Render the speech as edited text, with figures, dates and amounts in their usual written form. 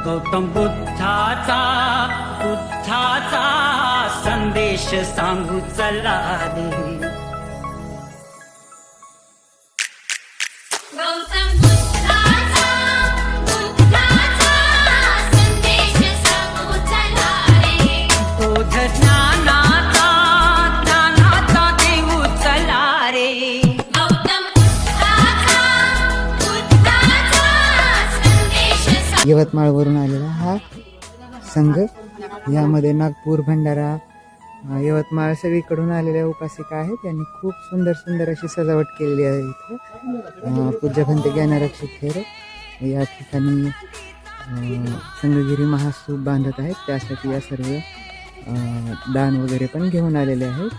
गौतम बुद्धाचा संदेश सांगू चला रे. गौतम बुद्धाचा संदेश सांगू चला रे. बोध ज्ञानाचा देऊ चला रे. गौतम बुद्धाचा संदेश यवतमाळवरून आलेला हा संघ. यामध्ये नागपूर, भंडारा, यवतमाळ सगळीकडून आलेल्या उपासिका आहेत. त्यांनी खूप सुंदर सुंदर अशी सजावट केलेली आहे. इथं पूज्य भंते ज्ञानरक्षक खेर या ठिकाणी संघगिरी महास्तूप बांधत आहेत. त्यासाठी या सर्व दान वगैरे पण घेऊन आलेले आहेत.